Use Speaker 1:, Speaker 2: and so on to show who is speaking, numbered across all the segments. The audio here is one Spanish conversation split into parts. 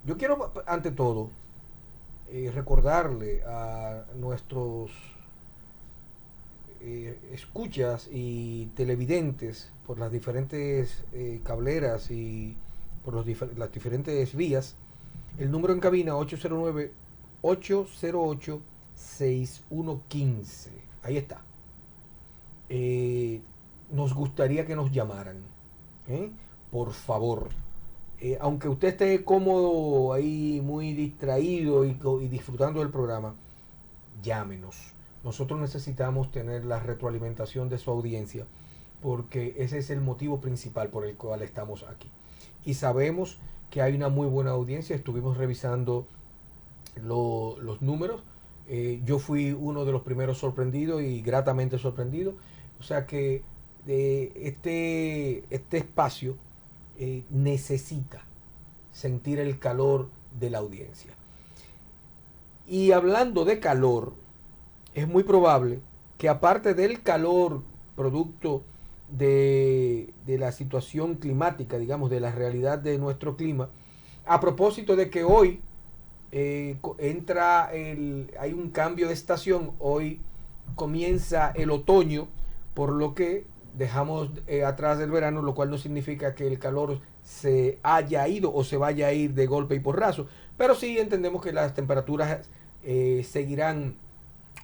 Speaker 1: Yo quiero, ante todo, recordarle a nuestros escuchas y televidentes por las diferentes cableras y por las diferentes vías, el número en cabina 809-808-6115. Ahí está. Nos gustaría que nos llamaran. ¿Eh? Por favor. Aunque usted esté cómodo ahí, muy distraído y disfrutando del programa, llámenos. Nosotros necesitamos tener la retroalimentación de su audiencia porque ese es el motivo principal por el cual estamos aquí. Y sabemos que hay una muy buena audiencia. Estuvimos revisando los números. Yo fui uno de los primeros sorprendidos y gratamente sorprendido. O sea que este espacio necesita sentir el calor de la audiencia. Y hablando de calor, es muy probable que aparte del calor producto de la situación climática, digamos, de la realidad de nuestro clima, a propósito de que hoy hay un cambio de estación, hoy comienza el otoño, por lo que dejamos atrás del verano, lo cual no significa que el calor se haya ido o se vaya a ir de golpe y porrazo, pero sí entendemos que las temperaturas seguirán,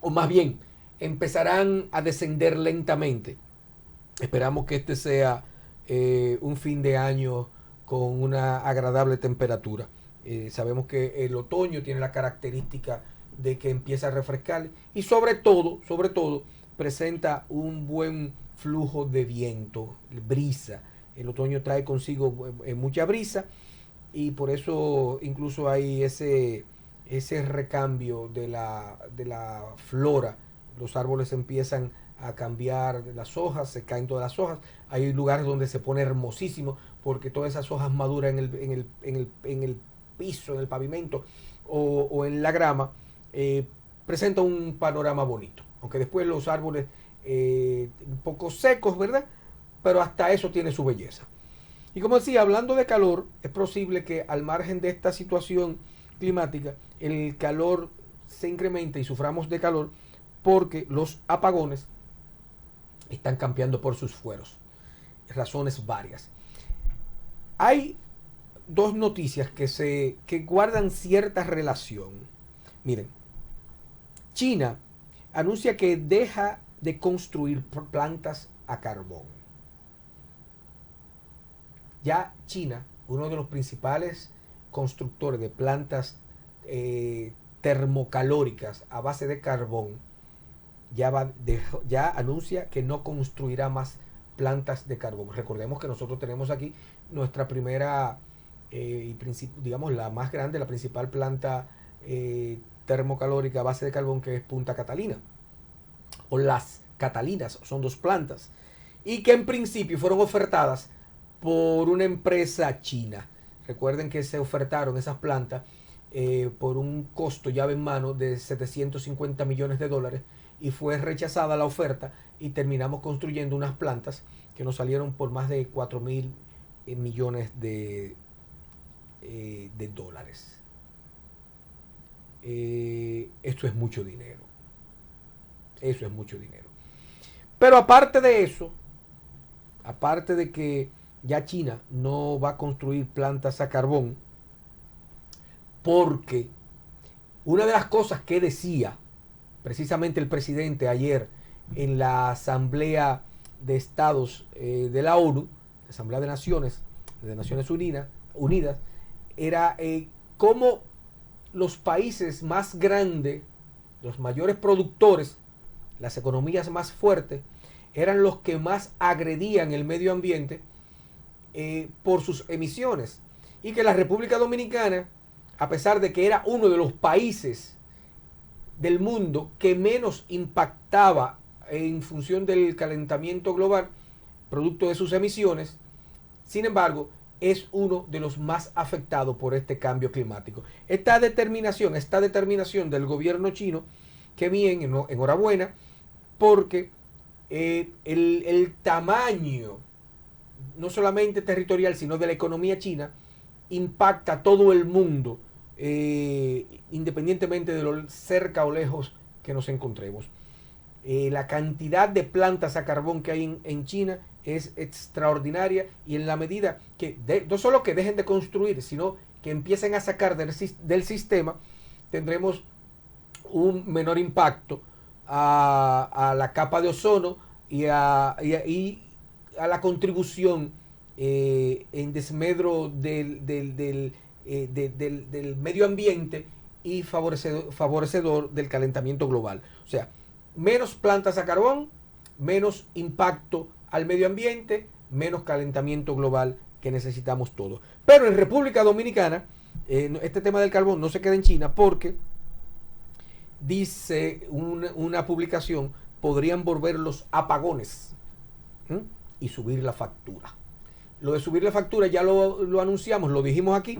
Speaker 1: o más bien, empezarán a descender lentamente. Esperamos que este sea un fin de año con una agradable temperatura. Sabemos que el otoño tiene la característica de que empieza a refrescar y sobre todo, presenta un buen flujo de viento, brisa. El otoño trae consigo mucha brisa y por eso incluso hay ese recambio de la flora. Los árboles empiezan a cambiar las hojas, se caen todas las hojas. Hay lugares donde se pone hermosísimo porque todas esas hojas maduras en el piso, en el pavimento o en la grama, presenta un panorama bonito. Aunque después los árboles un poco secos, ¿verdad? Pero hasta eso tiene su belleza. Y como decía, hablando de calor, es posible que al margen de esta situación climática, el calor se incremente y suframos de calor porque los apagones están cambiando por sus fueros. Razones varias. Hay dos noticias que guardan cierta relación. Miren, China anuncia que deja de construir plantas a carbón. Ya China, uno de los principales constructores de plantas termocalóricas a base de carbón, ya anuncia que no construirá más plantas de carbón. Recordemos que nosotros tenemos aquí nuestra primera, digamos, la más grande, la principal planta termocalórica a base de carbón, que es Punta Catalina, o las Catalinas, son dos plantas, y que en principio fueron ofertadas por una empresa china. Recuerden que se ofertaron esas plantas por un costo llave en mano de 750 millones de dólares y fue rechazada la oferta y terminamos construyendo unas plantas que nos salieron por más de 4.000 millones de dólares. Esto es mucho dinero. Eso es mucho dinero. Pero aparte de eso, aparte de que ya China no va a construir plantas a carbón, porque una de las cosas que decía precisamente el presidente ayer en la Asamblea de Estados de la ONU, Asamblea de Naciones Unidas, era cómo los países más grandes, los mayores productores, las economías más fuertes, eran los que más agredían el medio ambiente por sus emisiones. Y que la República Dominicana, a pesar de que era uno de los países del mundo que menos impactaba en función del calentamiento global, producto de sus emisiones, sin embargo, es uno de los más afectados por este cambio climático. Esta determinación del gobierno chino, que bien, enhorabuena, porque el tamaño, no solamente territorial, sino de la economía china, impacta a todo el mundo, independientemente de lo cerca o lejos que nos encontremos. La cantidad de plantas a carbón que hay en China es extraordinaria, y en la medida que no solo que dejen de construir, sino que empiecen a sacar del sistema, tendremos un menor impacto a la capa de ozono y a la contribución en desmedro del medio ambiente y favorecedor del calentamiento global. O sea, menos plantas a carbón, menos impacto al medio ambiente, menos calentamiento global, que necesitamos todos. Pero en República Dominicana, este tema del carbón no se queda en China, porque dice una publicación, podrían volver los apagones y subir la factura. Lo de subir la factura ya lo anunciamos, lo dijimos aquí,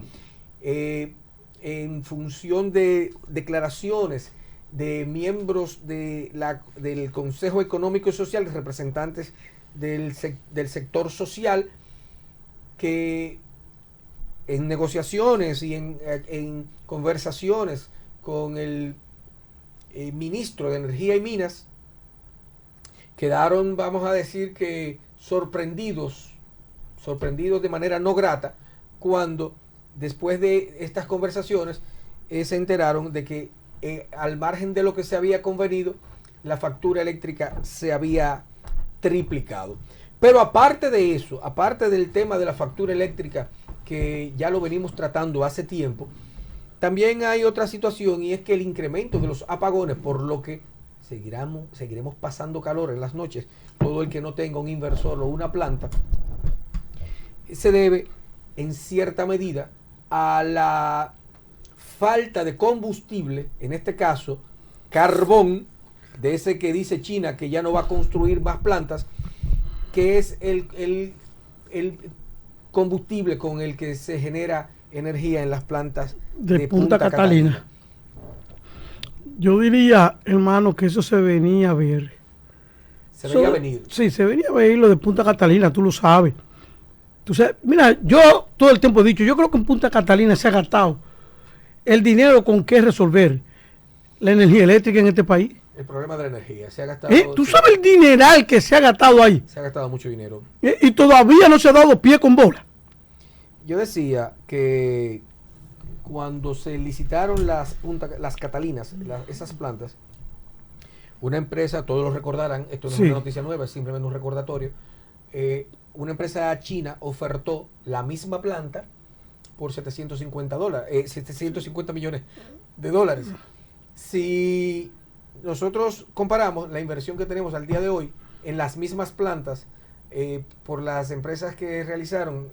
Speaker 1: en función de declaraciones de miembros del Consejo Económico y Social, de representantes del sector social, que en negociaciones y en conversaciones con el ministro de Energía y Minas, quedaron, vamos a decir que sorprendidos de manera no grata, cuando después de estas conversaciones se enteraron de que al margen de lo que se había convenido, la factura eléctrica se había triplicado. Pero aparte de eso, aparte del tema de la factura eléctrica, que ya lo venimos tratando hace tiempo, también hay otra situación, y es que el incremento de los apagones, por lo que seguiremos pasando calor en las noches, todo el que no tenga un inversor o una planta, se debe en cierta medida a la falta de combustible, en este caso carbón, de ese que dice China que ya no va a construir más plantas, que es el combustible con el que se genera energía en las plantas
Speaker 2: de Punta Catalina. Yo diría, hermano, que eso se venía a ver.
Speaker 1: Se venía a venir.
Speaker 2: Sí, se venía a ver lo de Punta Catalina, tú lo sabes. Mira, yo todo el tiempo he dicho, yo creo que en Punta Catalina se ha gastado el dinero con que resolver la energía eléctrica en este país.
Speaker 1: El problema de la energía se ha gastado.
Speaker 2: ¿Tú sabes el dineral que se ha gastado ahí?
Speaker 1: Se ha gastado mucho dinero.
Speaker 2: Y todavía no se ha dado pie con bola.
Speaker 1: Yo decía que cuando se licitaron las Catalinas, esas plantas, una empresa, todos lo recordarán, esto no es una noticia nueva, es simplemente un recordatorio, una empresa china ofertó la misma planta por $750 millones. Si nosotros comparamos la inversión que tenemos al día de hoy en las mismas plantas por las empresas que realizaron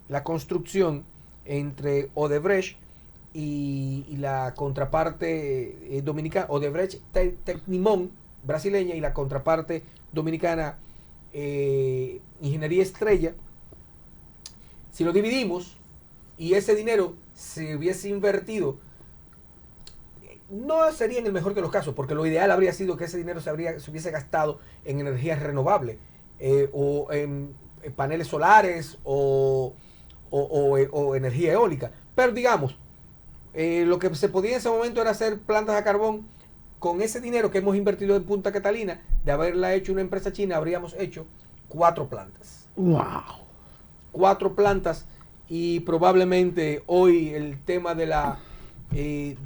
Speaker 1: la construcción entre Odebrecht y la contraparte dominicana, Odebrecht Tecnimont brasileña, y la contraparte dominicana Ingeniería Estrella, si lo dividimos y ese dinero se hubiese invertido, no sería en el mejor de los casos, porque lo ideal habría sido que ese dinero se hubiese gastado en energías renovables, o en paneles solares o energía eólica. Pero digamos, lo que se podía en ese momento era hacer plantas a carbón. Con ese dinero que hemos invertido en Punta Catalina, de haberla hecho una empresa china, habríamos hecho 4 plantas.
Speaker 2: ¡Wow!
Speaker 1: 4 plantas, y probablemente hoy el tema de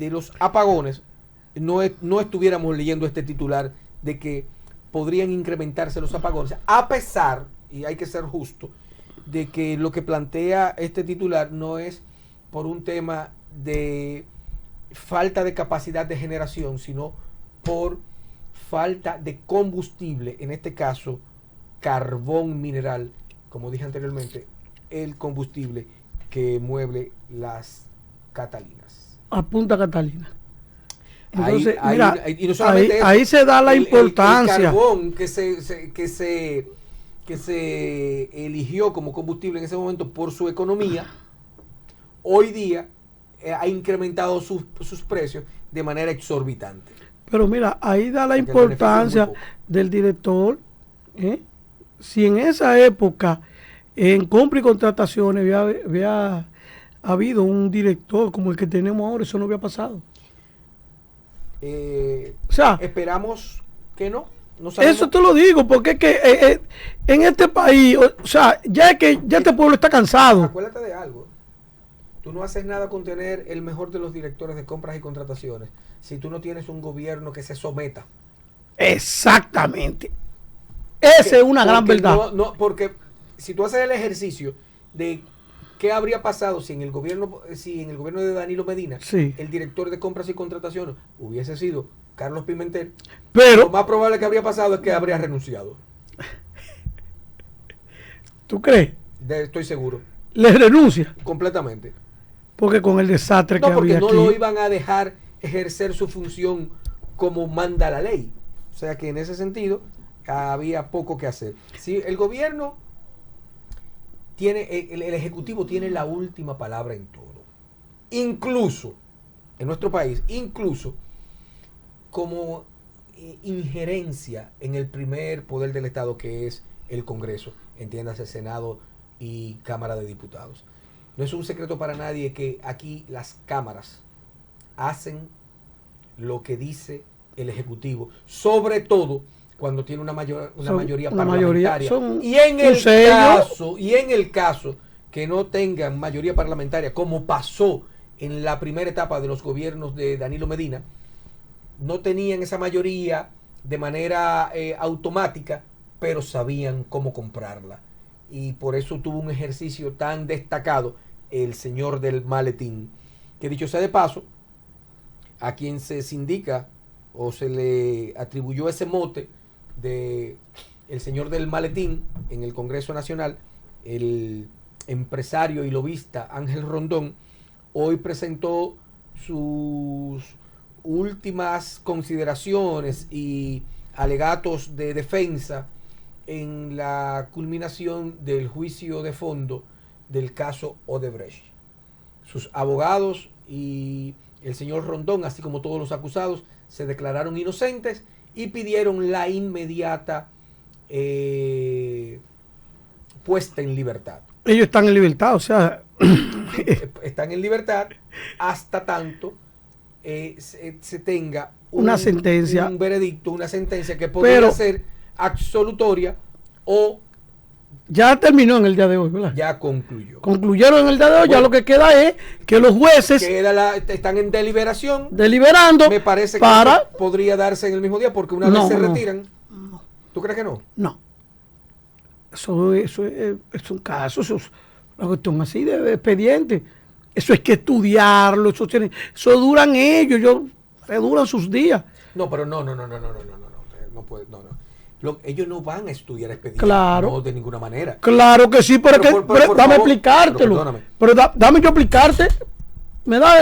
Speaker 1: los apagones, no estuviéramos leyendo este titular de que podrían incrementarse los apagones, a pesar, y hay que ser justo, de que lo que plantea este titular no es por un tema de falta de capacidad de generación, sino por falta de combustible, en este caso carbón mineral, como dije anteriormente, el combustible que mueve las Catalinas.
Speaker 2: A Punta Catalina.
Speaker 1: Entonces, y no solamente
Speaker 2: ahí se da la importancia.
Speaker 1: El carbón que se eligió como combustible en ese momento por su economía, hoy día ha incrementado sus precios de manera exorbitante.
Speaker 2: Pero mira, ahí da la importancia del director. Si en esa época, en compra y contrataciones, había habido un director como el que tenemos ahora, eso no había pasado. O sea,
Speaker 1: esperamos que no. No sabemos.
Speaker 2: Eso te lo digo, porque es que en este país, o sea, ya es que ya este pueblo está cansado.
Speaker 1: Acuérdate de algo. Tú no haces nada con tener el mejor de los directores de compras y contrataciones si tú no tienes un gobierno que se someta.
Speaker 2: Exactamente. Esa es una gran verdad.
Speaker 1: Porque si tú haces el ejercicio de qué habría pasado si en el gobierno de Danilo Medina,
Speaker 2: sí,
Speaker 1: el director de compras y contrataciones hubiese sido Carlos Pimentel,
Speaker 2: pero
Speaker 1: lo más probable que habría pasado es que habría renunciado.
Speaker 2: ¿Tú crees?
Speaker 1: Estoy seguro.
Speaker 2: ¿Le renuncia?
Speaker 1: Completamente.
Speaker 2: Porque con el desastre que había aquí.
Speaker 1: No, porque no lo iban a dejar ejercer su función como manda la ley. O sea que en ese sentido había poco que hacer. Si el gobierno tiene, el Ejecutivo tiene la última palabra en todo. Incluso, en nuestro país, incluso como injerencia en el primer poder del Estado, que es el Congreso, entiéndase Senado y Cámara de Diputados. No es un secreto para nadie que aquí las cámaras hacen lo que dice el Ejecutivo, sobre todo cuando tiene una mayoría parlamentaria. Y en el caso que no tengan mayoría parlamentaria, como pasó en la primera etapa de los gobiernos de Danilo Medina, no tenían esa mayoría de manera automática, pero sabían cómo comprarla. Y por eso tuvo un ejercicio tan destacado el señor del maletín, que dicho sea de paso, a quien se sindica o se le atribuyó ese mote de el señor del maletín en el Congreso Nacional, el empresario y lobista Ángel Rondón, hoy presentó sus últimas consideraciones y alegatos de defensa en la culminación del juicio de fondo del caso Odebrecht. Sus abogados y el señor Rondón, así como todos los acusados, se declararon inocentes y pidieron la inmediata puesta en libertad.
Speaker 2: Ellos están en libertad, o sea...
Speaker 1: Están en libertad hasta tanto se tenga
Speaker 2: una sentencia,
Speaker 1: un veredicto, una sentencia que podría ser absolutoria o...
Speaker 2: Ya terminó en el día de hoy, ¿verdad?
Speaker 1: Ya concluyó.
Speaker 2: Concluyeron en el día de hoy, bueno, ya lo que queda es que los jueces...
Speaker 1: están en deliberación.
Speaker 2: Deliberando.
Speaker 1: Me parece que podría darse en el mismo día porque una vez se retiran...
Speaker 2: No.
Speaker 1: ¿Tú crees que no?
Speaker 2: No. Eso es un caso, eso es una cuestión así de expediente. Eso hay que estudiarlo, eso duran ellos, duran sus días.
Speaker 1: No, pero no puede, no. Ellos no van a estudiar expedientes,
Speaker 2: claro,
Speaker 1: no, de ninguna manera.
Speaker 2: Claro que sí, pero dame explicártelo. Pero dame yo explicarte. Me da...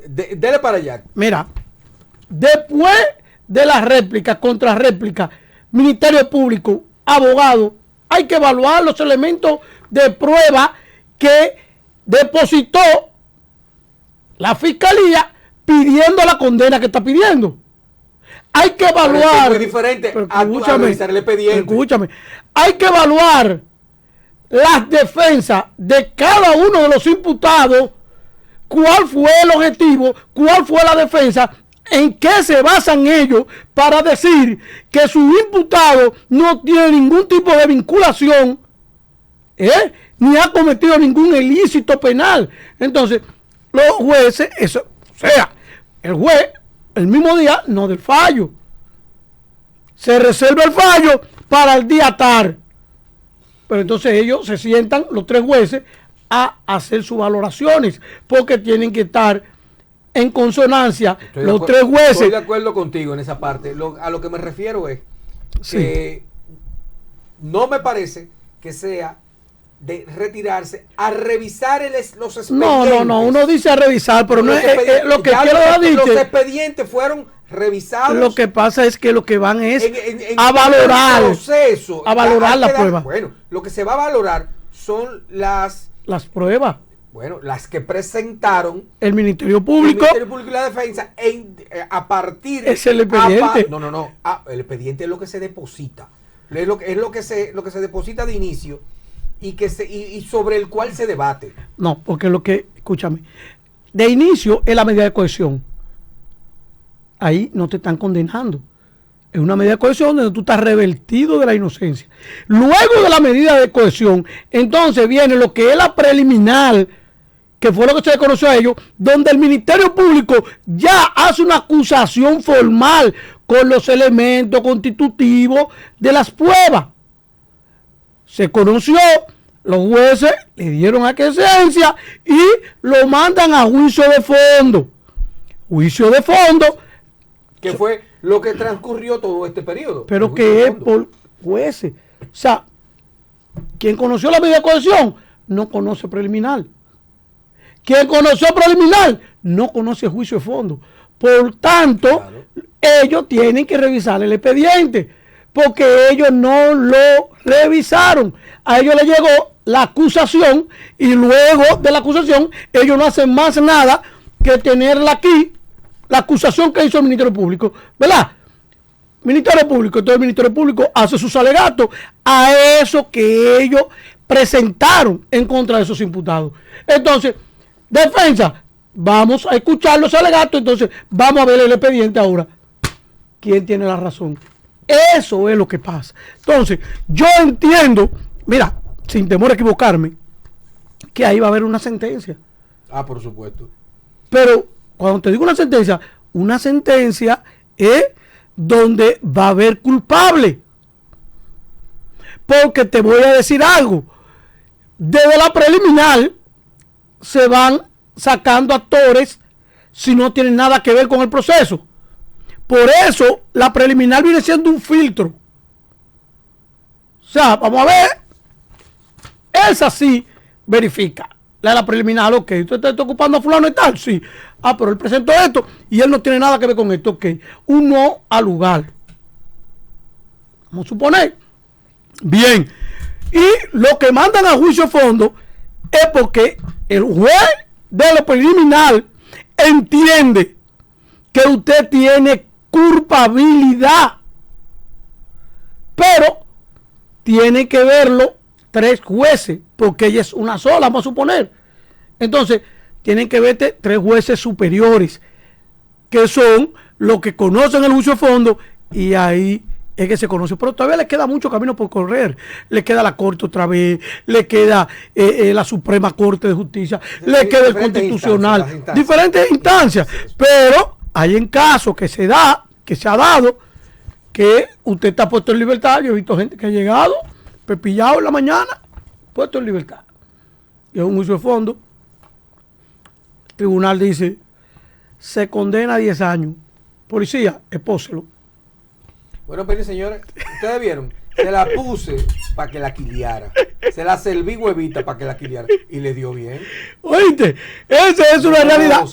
Speaker 1: Dele para allá.
Speaker 2: Mira, después de la réplica, contrarréplica, Ministerio Público, abogado, hay que evaluar los elementos de prueba que depositó la fiscalía pidiendo la condena que está pidiendo. Hay que evaluar.
Speaker 1: Es muy diferente a revisar el expediente.
Speaker 2: Escúchame. Hay que evaluar las defensas de cada uno de los imputados. ¿Cuál fue el objetivo? ¿Cuál fue la defensa? ¿En qué se basan ellos para decir que su imputado no tiene ningún tipo de vinculación, ni ha cometido ningún ilícito penal? Entonces, los jueces, el juez, el mismo día, no del fallo. Se reserva el fallo para el día tal. Pero entonces ellos se sientan, los tres jueces, a hacer sus valoraciones, porque tienen que estar en consonancia los tres jueces.
Speaker 1: Estoy de acuerdo contigo en esa parte. A lo que me refiero es que no me parece que sea de retirarse a revisar los expedientes.
Speaker 2: No, uno dice a revisar, pero no es lo que quiero decir.
Speaker 1: Los expedientes fueron revisados.
Speaker 2: Lo que pasa es que lo que van es a valorar
Speaker 1: proceso,
Speaker 2: a valorar la prueba.
Speaker 1: Bueno, lo que se va a valorar son las
Speaker 2: pruebas.
Speaker 1: Bueno, las que presentaron
Speaker 2: el Ministerio Público.
Speaker 1: El Ministerio Público y la Defensa a partir
Speaker 2: es el expediente.
Speaker 1: El expediente es lo que se deposita. Es lo que se deposita de inicio y sobre el cual se debate.
Speaker 2: No, porque lo que escúchame, de inicio es la medida de cohesión. Ahí no te están condenando. Es una medida de cohesión donde tú estás revertido de la inocencia. Luego de la medida de cohesión, entonces viene lo que es la preliminar, que fue lo que se le conoció a ellos, donde el Ministerio Público ya hace una acusación formal con los elementos constitutivos de las pruebas. Se conoció, los jueces le dieron aquiescencia y lo mandan a juicio de fondo. Juicio de fondo.
Speaker 1: Que fue lo que transcurrió todo este periodo.
Speaker 2: Pero que es por jueces. O sea, quien conoció la medida de cohesión no conoce preliminar. Quien conoció preliminar no conoce juicio de fondo. Por tanto, claro, ellos tienen que revisar el expediente, porque ellos no lo revisaron. A ellos les llegó la acusación y luego de la acusación ellos no hacen más nada que tenerla aquí, la acusación que hizo el Ministerio Público, ¿verdad? Ministerio Público, entonces el Ministerio Público hace sus alegatos a eso que ellos presentaron en contra de esos imputados. Entonces, defensa, vamos a escuchar los alegatos, entonces vamos a ver el expediente ahora. ¿Quién tiene la razón? Eso es lo que pasa. Entonces, yo entiendo, mira, sin temor a equivocarme, que ahí va a haber una sentencia.
Speaker 1: Ah, por supuesto.
Speaker 2: Pero cuando te digo una sentencia es donde va a haber culpable. Porque te voy a decir algo. Desde la preliminar se van sacando actores si no tienen nada que ver con el proceso. Por eso la preliminar viene siendo un filtro. O sea, vamos a ver. Esa sí verifica. La preliminar, ok, usted está ocupando a fulano y tal, sí. Ah, pero él presentó esto y él no tiene nada que ver con esto, ok. Un no al lugar. Vamos a suponer. Bien. Y lo que mandan a juicio a fondo es porque el juez de lo preliminar entiende que usted tiene culpabilidad. Pero tiene que verlo 3 jueces, porque ella es una sola, vamos a suponer. Entonces, tienen que verte 3 jueces superiores, que son los que conocen el juicio a fondo, y ahí es que se conoce. Pero todavía le queda mucho camino por correr. Le queda la Corte otra vez, le queda la Suprema Corte de Justicia, le queda el Constitucional, diferentes instancias. Pero hay en casos que se ha dado, que usted está puesto en libertad. Yo he visto gente que ha llegado pepillado en la mañana, puesto en libertad. Y es un juicio de fondo. El tribunal dice, se condena a 10 años. Policía, expóselo.
Speaker 1: Bueno, pero señores, ustedes vieron, se la puse para que la quiliara. Se la serví huevita para que la quiliara. Y le dio bien.
Speaker 2: Oíste, esa es una realidad.